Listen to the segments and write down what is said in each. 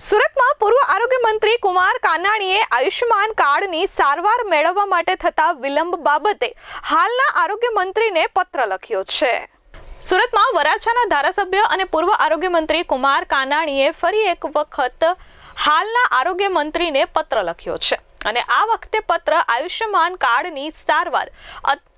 સુરતમાં પૂર્વ આરોગ્ય મંત્રી કુમાર કાનાણીએ આયુષ્યમાન કાર્ડની સારવાર મેળવવા માટે થતા વિલંબ બાબતે હાલના આરોગ્ય મંત્રીને પત્ર લખ્યો છે। સુરતમાં વરાછાના ધારાસભ્ય અને પૂર્વ આરોગ્ય મંત્રી કુમાર કાનાણીએ ફરી એક વખત હાલના આરોગ્ય મંત્રીને પત્ર લખ્યો છે અને આ વખતે પત્ર આયુષ્યમાન કાર્ડની સારવાર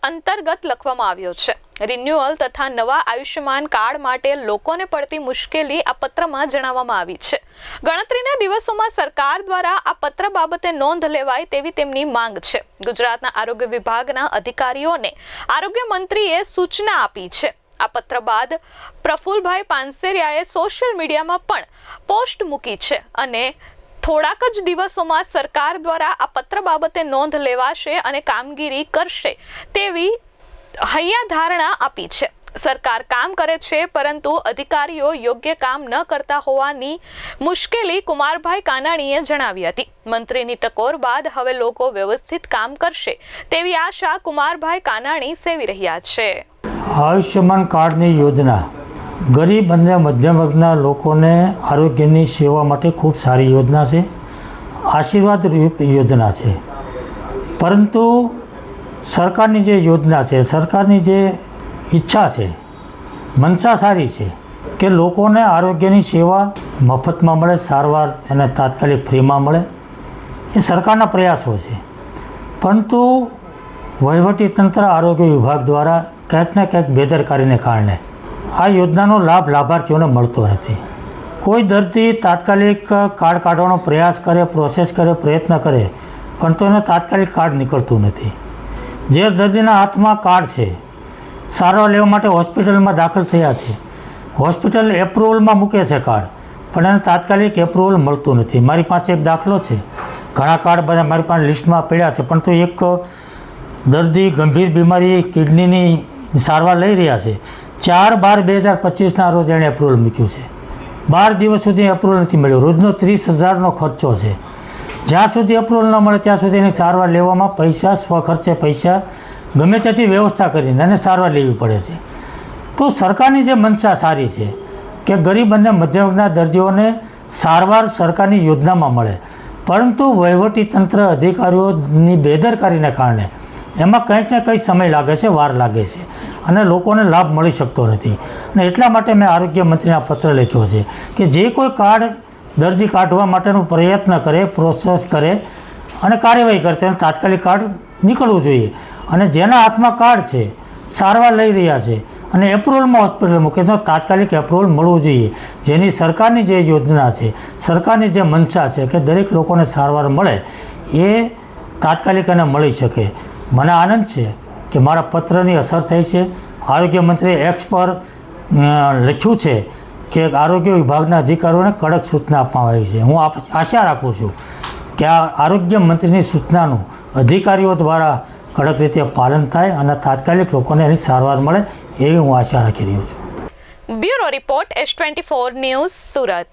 અંતર્ગત લખવામાં આવ્યો છે। રિન્યુઅલ તથા નવા આયુષ્યમાન કાર્ડ માટે લોકોને પડતી મુશ્કેલી આ પત્રમાં જણાવવામાં આવી છે। ગણતરીના દિવસોમાં સરકાર દ્વારા આ પત્ર બાબતે નોંધ લેવાય તેવી તેમની માંગ છે। ગુજરાતના આરોગ્ય વિભાગના અધિકારીઓને આરોગ્ય મંત્રીએ સૂચના આપી છે। આ પત્ર બાદ પ્રફુલભાઈ પાનસેરિયાએ સોશિયલ મીડિયામાં પણ પોસ્ટ મૂકી છે અને થોડાક જ દિવસોમાં સરકાર દ્વારા આ પત્ર બાબતે નોંધ લેવાશે અને કામગીરી કરશે તેવી હૈયાધારણા આપી છે। સરકાર કામ કરે છે પરંતુ અધિકારીઓ યોગ્ય કામ ન કરતા હોવાની મુશ્કેલી કુમારભાઈ કાનાણીએ જણાવી હતી। મંત્રીની ટકોર બાદ હવે લોકો વ્યવસ્થિત કામ કરશે તેવી આશા કુમારભાઈ કાનાણી સેવી રહ્યા છે। આયુષ્યમાન કાર્ડની યોજના ગરીબ અને મધ્યમ વર્ગના લોકોને આરોગ્યની સેવા માટે ખૂબ સારી યોજના છે, આશીર્વાદ યોજના છે। પરંતુ સરકારની જે યોજના છે, સરકારની જે ઈચ્છા છે, મનસા સારી છે કે લોકોને આરોગ્યની સેવા મફતમાં મળે, સારવાર એને તાત્કાલિક ફ્રીમાં મળે, એ સરકારના પ્રયાસો છે। પરંતુ વહીવટીતંત્ર આરોગ્ય વિભાગ દ્વારા ક્યાંક ને ક્યાંક બેદરકારીને કારણે આ યોજનાનો લાભ લાભાર્થીઓને મળતો નથી। કોઈ દર્દી તાત્કાલિક કાર્ડ કાઢવાનો પ્રયાસ કરે, પ્રોસેસ કરે, પ્રયત્ન કરે, પણ તો એને તાત્કાલિક કાર્ડ નીકળતું નથી। જે દર્દીના હાથમાં કાર્ડ છે, સારવાર લેવા માટે હોસ્પિટલમાં દાખલ થયા છે, હોસ્પિટલ એપ્રુવલમાં મૂકે છે કાર્ડ, પણ એને તાત્કાલિક એપ્રુવલ મળતું નથી। મારી પાસે એક દાખલો છે, ઘણા કાર્ડ બધા મારી પાસે લિસ્ટમાં પડ્યા છે, પણ તો એક દર્દી ગંભીર બીમારી કિડનીની સારવાર લઈ રહ્યા છે, 4/12/2025ના રોજ એણે એપ્રુવલ મૂક્યું છે, 12 દિવસ સુધી એપ્રુવલ નથી મળ્યું, રોજનો 30,000નો ખર્ચો છે। જ્યાં સુધી એપ્રુવલ ન મળે ત્યાં સુધી એની સારવાર લેવામાં પૈસા સ્વખર્ચે પૈસા ગમે ત્યાંથી વ્યવસ્થા કરીને એને સારવાર લેવી પડે છે। તો સરકારની જે મનસા સારી છે કે ગરીબ અને મધ્યમ વર્ગના દર્દીઓને સારવાર સરકારની યોજનામાં મળે, પરંતુ વહીવટીતંત્ર અધિકારીઓની બેદરકારીને કારણે એમાં કંઈક ને કંઈક સમય લાગે છે, વાર લાગે છે અને લોકોને લાભ મળી શકતો નથી। અને એટલા માટે મેં આરોગ્ય મંત્રીને પત્ર લખ્યો છે કે જે કોઈ કાર્ડ દર્દી કાઢવા માટેનો પ્રયત્ન કરે, પ્રોસેસ કરે અને કાર્યવાહી કરે તેને તાત્કાલિક કાર્ડ નીકળવું જોઈએ। અને જેના હાથમાં કાર્ડ છે, સારવાર લઈ રહ્યા છે અને એપ્રુવલમાં હોસ્પિટલ મૂકે તો તાત્કાલિક એપ્રુવલ મળવું જોઈએ। જેની સરકારની જે યોજના છે, સરકારની જે મનસા છે કે દરેક લોકોને સારવાર મળે, એ તાત્કાલિક એને મળી શકે। મને આનંદ છે કે મારા પત્રની અસર થઈ છે। આરોગ્ય મંત્રીએ એક્સ પર લખ્યું છે કે આરોગ્ય વિભાગના અધિકારીઓને કડક સૂચના આપવામાં આવી છે। હું આશા રાખું છું કે આ આરોગ્ય મંત્રીની સૂચનાનું અધિકારીઓ દ્વારા કડક રીતે પાલન થાય અને તાત્કાલિક લોકોને એની સારવાર મળે એવી હું આશા રાખી રહ્યો છું। Bureau report S24 news Surat.